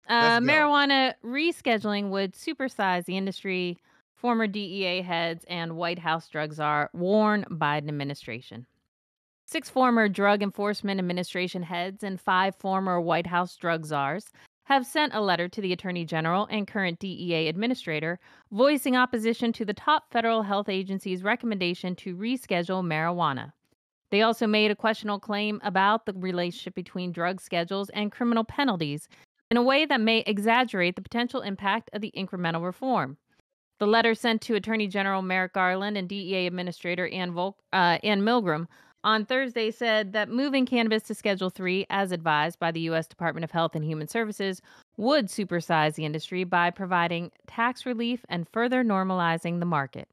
Let's go. Marijuana rescheduling would supersize the industry, former DEA heads and White House drug czar warn Biden administration. Six former Drug Enforcement Administration heads and five former White House drug czars have sent a letter to the Attorney General and current DEA administrator voicing opposition to the top federal health agency's recommendation to reschedule marijuana. They also made a questionable claim about the relationship between drug schedules and criminal penalties in a way that may exaggerate the potential impact of the incremental reform. The letter sent to Attorney General Merrick Garland and DEA Administrator Ann Milgram on Thursday said that moving cannabis to Schedule 3, as advised by the U.S. Department of Health and Human Services, would supersize the industry by providing tax relief and further normalizing the market.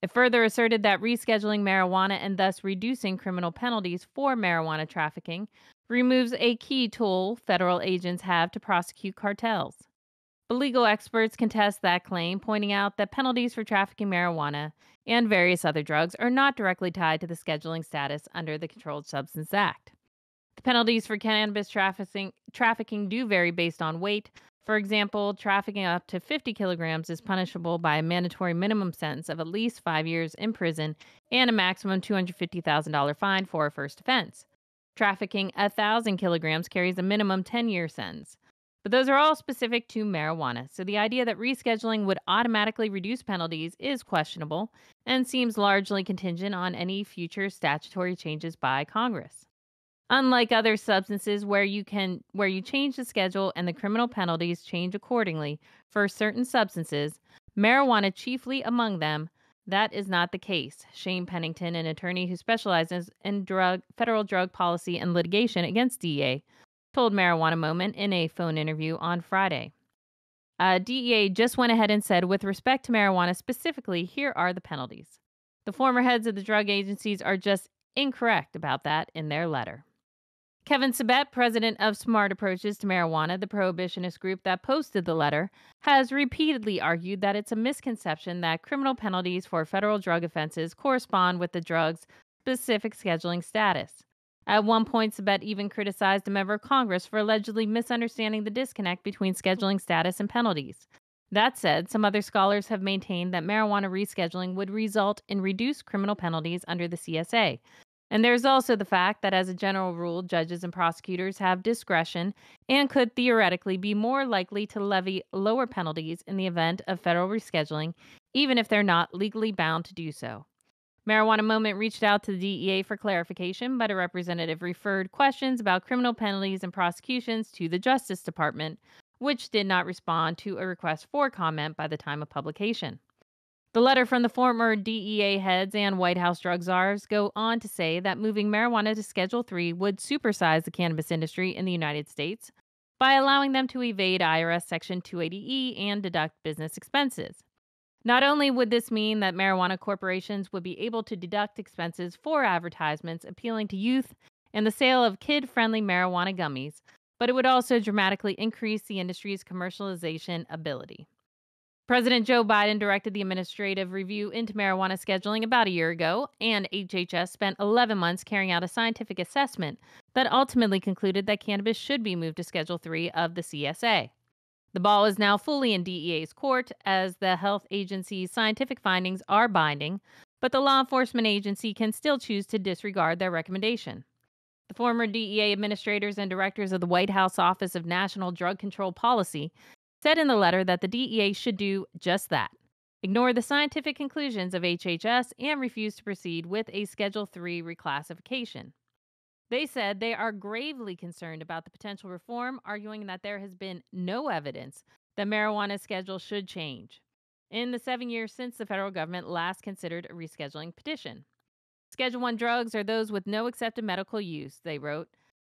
It further asserted that rescheduling marijuana and thus reducing criminal penalties for marijuana trafficking removes a key tool federal agents have to prosecute cartels. But legal experts contest that claim, pointing out that penalties for trafficking marijuana and various other drugs are not directly tied to the scheduling status under the Controlled Substance Act. The penalties for cannabis trafficking do vary based on weight. For example, trafficking up to 50 kilograms is punishable by a mandatory minimum sentence of at least 5 years in prison and a maximum $250,000 fine for a first offense. Trafficking 1,000 kilograms carries a minimum 10-year sentence. But those are all specific to marijuana, so the idea that rescheduling would automatically reduce penalties is questionable and seems largely contingent on any future statutory changes by Congress. Unlike other substances where you change the schedule and the criminal penalties change accordingly for certain substances, marijuana chiefly among them, that is not the case. Shane Pennington, an attorney who specializes in federal drug policy and litigation against DEA, told Marijuana Moment in a phone interview on Friday. DEA just went ahead and said, with respect to marijuana specifically, here are the penalties. The former heads of the drug agencies are just incorrect about that in their letter. Kevin Sabet, president of Smart Approaches to Marijuana, the prohibitionist group that posted the letter, has repeatedly argued that it's a misconception that criminal penalties for federal drug offenses correspond with the drug's specific scheduling status. At one point, Sabet even criticized a member of Congress for allegedly misunderstanding the disconnect between scheduling status and penalties. That said, some other scholars have maintained that marijuana rescheduling would result in reduced criminal penalties under the CSA. And there's also the fact that, as a general rule, judges and prosecutors have discretion and could theoretically be more likely to levy lower penalties in the event of federal rescheduling, even if they're not legally bound to do so. Marijuana Moment reached out to the DEA for clarification, but a representative referred questions about criminal penalties and prosecutions to the Justice Department, which did not respond to a request for comment by the time of publication. The letter from the former DEA heads and White House drug czars go on to say that moving marijuana to Schedule 3 would supersize the cannabis industry in the United States by allowing them to evade IRS Section 280E and deduct business expenses. Not only would this mean that marijuana corporations would be able to deduct expenses for advertisements appealing to youth and the sale of kid friendly marijuana gummies, but it would also dramatically increase the industry's commercialization ability. President Joe Biden directed the administrative review into marijuana scheduling about a year ago, and HHS spent 11 months carrying out a scientific assessment that ultimately concluded that cannabis should be moved to Schedule 3 of the CSA. The ball is now fully in DEA's court as the health agency's scientific findings are binding, but the law enforcement agency can still choose to disregard their recommendation. The former DEA administrators and directors of the White House Office of National Drug Control Policy said in the letter that the DEA should do just that: ignore the scientific conclusions of HHS and refuse to proceed with a Schedule 3 reclassification. They said they are gravely concerned about the potential reform, arguing that there has been no evidence that marijuana schedule should change in the 7 years since the federal government last considered a rescheduling petition. Schedule 1 drugs are those with no accepted medical use, they wrote,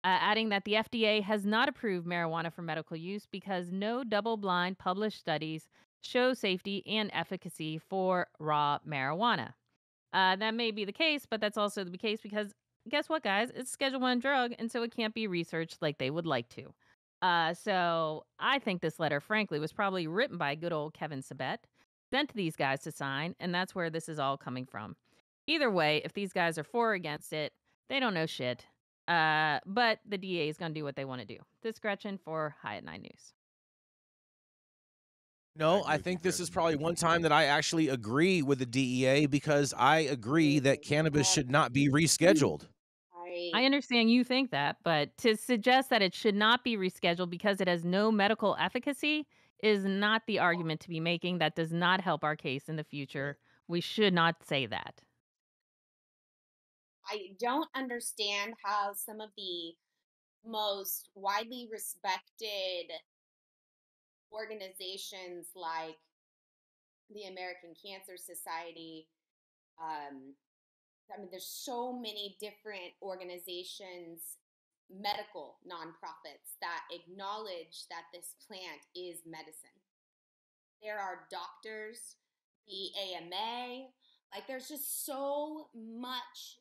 adding that the FDA has not approved marijuana for medical use because no double blind published studies show safety and efficacy for raw marijuana. That may be the case, but that's also the case because guess what, guys? It's a Schedule 1 drug, and so it can't be researched like they would like to. So I think this letter, frankly, was probably written by good old Kevin Sabet, sent to these guys to sign, and that's where this is all coming from. Either way, if these guys are for or against it, they don't know shit. But the DA is going to do what they want to do. This is Gretchen for High at 9 News. I No, agree I with you, think this is Gretchen. probably one time that I actually agree with the DEA because I agree that cannabis Um, should not be rescheduled. I I understand you think that, but to suggest that it should not be rescheduled because it has no medical efficacy is not the argument to be making. That does not help our case in the Right. future. We should not say that. I don't understand how some of the most widely respected organizations like the American Cancer Society, um, I mean, there's so many different organizations, medical nonprofits that acknowledge that this plant is medicine. There are doctors, the AMA, like there's just so much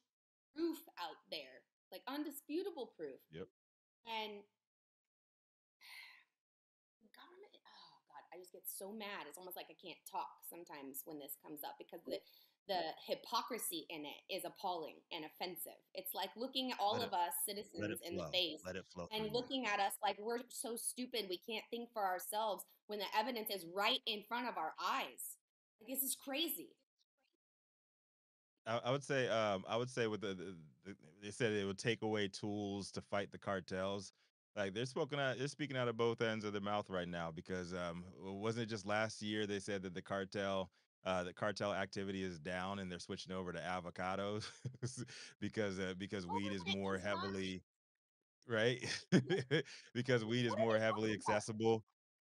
proof out there, like undisputable proof. Yep. And government, oh God, I just get so mad. It's almost like I can't talk sometimes when this comes up because the hypocrisy in it is appalling and offensive. It's like looking at all Let of it us let citizens it in the flow. face Let it flow through and you. looking at us like we're so stupid we can't think for ourselves when the evidence is right in front of our eyes. Like this is crazy. I would say with they said it would take away tools to fight the cartels. Like they're speaking out of both ends of their mouth right now because wasn't it just last year they said that the cartel activity is down and they're switching over to avocados because What weed was is it? It more was last. heavily right because weed is What are more they heavily talking about? accessible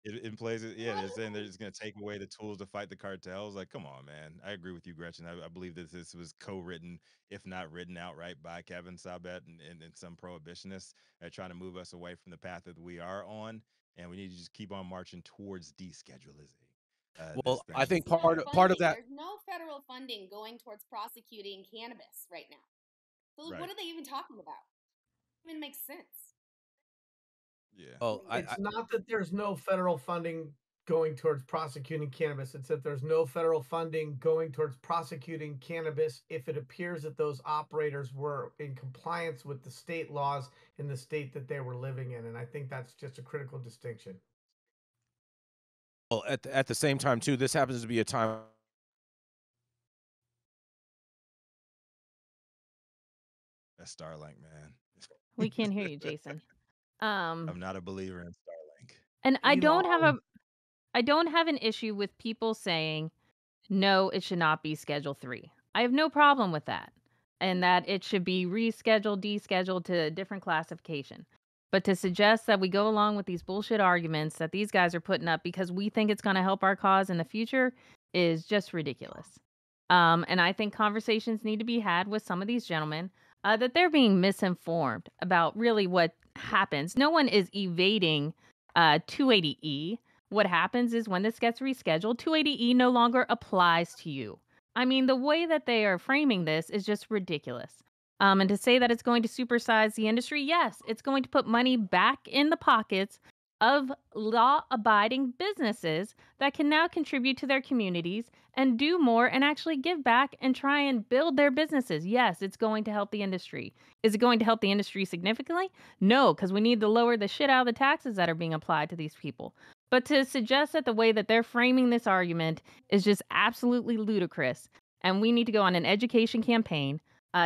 in places. Yeah, What they're are saying they're they? just going to take away the tools to fight the cartels. Like, come on, man. I agree with you, Gretchen. I believe that this was co-written, if not written outright, by Kevin Sabet and some prohibitionists trying to move us away from the path that we are on, and we need to just keep on marching towards deschedulizing this Well, I thing. think There's no part of funding. that There's no federal funding going towards prosecuting cannabis right now. So what Right? are they even talking about? It even makes sense. Yeah. well, It's not that there's no federal funding going towards prosecuting cannabis. It's that there's no federal funding going towards prosecuting cannabis if it appears that those operators were in compliance with the state laws in the state that they were living in. And I think that's just a critical distinction. well at the same time too, this happens to be a time. That's Starlink, man. We can't hear you, Jason. Um, I'm not a believer in Starlink. and Elon, I don't have an issue with people saying no, it should not be Schedule 3. I have no problem with that, and that it should be rescheduled, descheduled to a different classification. But to suggest that we go along with these bullshit arguments that these guys are putting up because we think it's gonna help our cause in the future is just ridiculous. And I think conversations need to be had with some of these gentlemen, that they're being misinformed about really what happens. No one is evading, 280E. What happens is when this gets rescheduled, 280E no longer applies to you. I mean, the way that they are framing this is just ridiculous. And to say that it's going to supersize the industry, yes, it's going to put money back in the pockets of law abiding businesses that can now contribute to their communities and do more and actually give back and try and build their businesses. Yes, it's going to help the industry. Is it going to help the industry significantly? No, because we need to lower the shit out of the taxes that are being applied to these people. But to suggest that the way that they're framing this argument is just absolutely ludicrous. And we need to go on an education campaign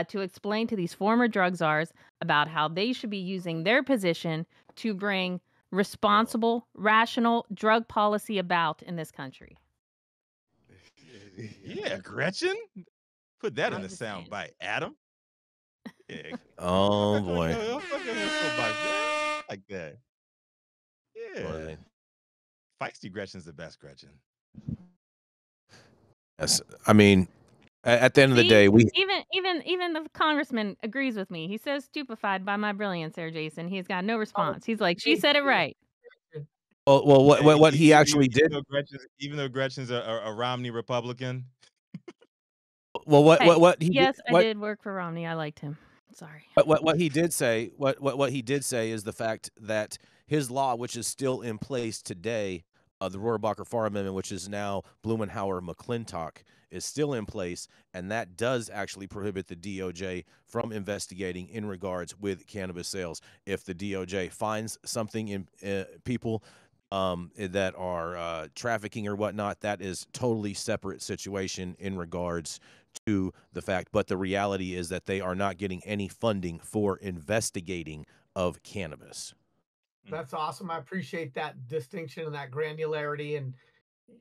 to explain to these former drug czars about how they should be using their position to bring responsible, rational drug policy about in this country. Yeah, Gretchen. Put that in I'm the just sound saying. bite, Adam. Yeah, get Oh back on boy. your soapbox, man. Like that. Yeah. Boy. Feisty Gretchen's the best Gretchen. Yes. I mean, at the end of the See, day, we even the congressman agrees with me. He's so stupefied by my brilliance there, Jason. He's got no oh, response. He's like, "She thank said it you. right." well Yeah, what he actually even did. though Gretchen's a Romney Republican. Well, Hey, what he did, yes, I did work for Romney. I liked him. Sorry. what he did say, what he did say is the fact that his law, which is still in place today, the Rohrabacher Farr Amendment, which is now Blumenauer McClintock, is still in place, and that does actually prohibit the DOJ from investigating in regards with cannabis sales. If the DOJ finds something in people that are trafficking or whatnot, that is totally separate situation in regards to the fact. But the reality is that they are not getting any funding for investigating of cannabis. That's awesome. I appreciate that distinction and that granularity and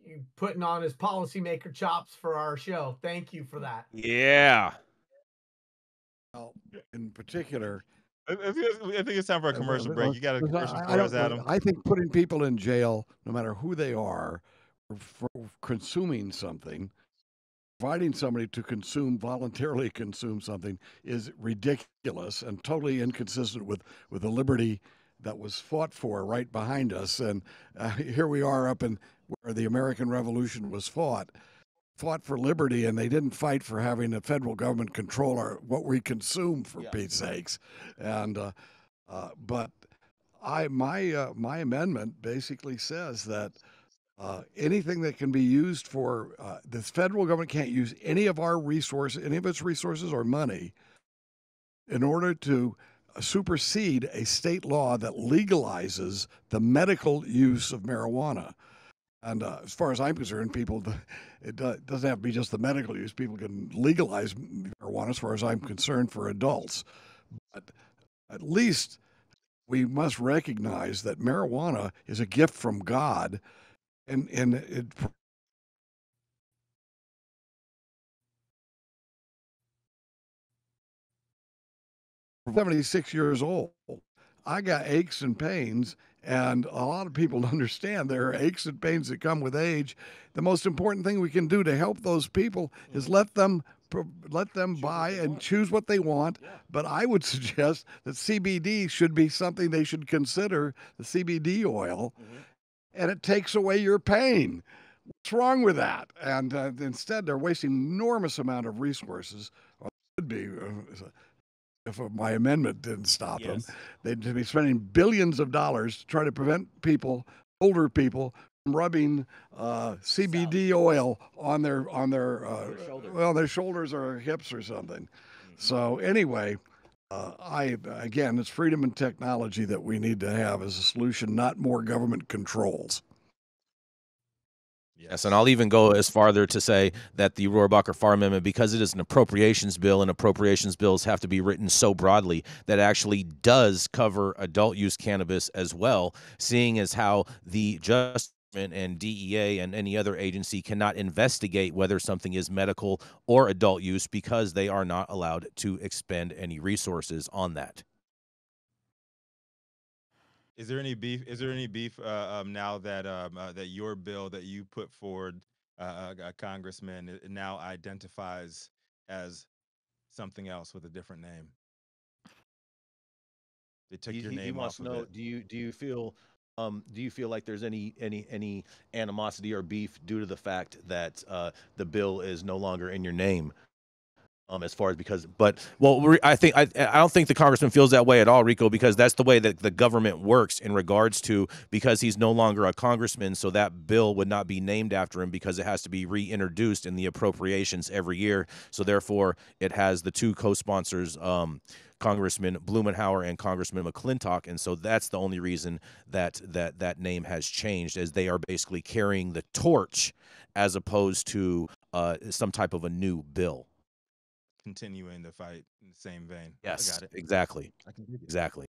you putting on his policymaker chops for our show. Thank you for that. Yeah. Well, in particular, I think it's time for a commercial break. You got a commercial I for us, don't. Adam? I think putting people in jail, no matter who they are, for consuming something, providing somebody to voluntarily consume something, is ridiculous and totally inconsistent with the liberty that was fought for right behind us. And here we are up in where the American Revolution was fought for liberty, and they didn't fight for having the federal government control what we consume, for Pete's sakes. And but my amendment basically says that anything that can be used for the federal government can't use any of its resources or money in order to supersede a state law that legalizes the medical use of marijuana. And as far as I'm concerned, it doesn't have to be just the medical use. People can legalize marijuana, as far as I'm concerned, for adults. But at least we must recognize that marijuana is a gift from God, and it 76 years old. I got aches and pains, and a lot of people don't understand there are aches and pains that come with age. The most important thing we can do to help those people is let them buy and choose what they want. But I would suggest that CBD should be something they should consider, the CBD oil, and it takes away your pain. What's wrong with that? And instead, they're wasting enormous amount of resources. Or should be. If my amendment didn't stop them, they'd be spending billions of dollars to try to prevent older people, from rubbing CBD oil on their their shoulders or hips or something. So anyway, again, it's freedom and technology that we need to have as a solution, not more government controls. Yes, and I'll even go as farther to say that the Rohrabacher-Farr Amendment, because it is an appropriations bill, and appropriations bills have to be written so broadly that it actually does cover adult use cannabis as well, seeing as how the Justice and DEA and any other agency cannot investigate whether something is medical or adult use because they are not allowed to expend any resources on that. Is there any beef? Is there any beef now that that your bill that you put forward, Congressman, it now identifies as something else with a different name? They took your He name wants off to of know, it. do you feel like there's any animosity or beef due to the fact that the bill is no longer in your name? As far as I don't think the congressman feels that way at all, Rico, because that's the way that the government works in regards to, because he's no longer a congressman, so that bill would not be named after him because it has to be reintroduced in the appropriations every year. So therefore, it has the two co-sponsors, Congressman Blumenauer and Congressman McClintock, and so that's the only reason that name has changed, as they are basically carrying the torch as opposed to some type of a new bill. Continuing the fight in the same vein. Yes, I got it. exactly. I can dig it. Exactly.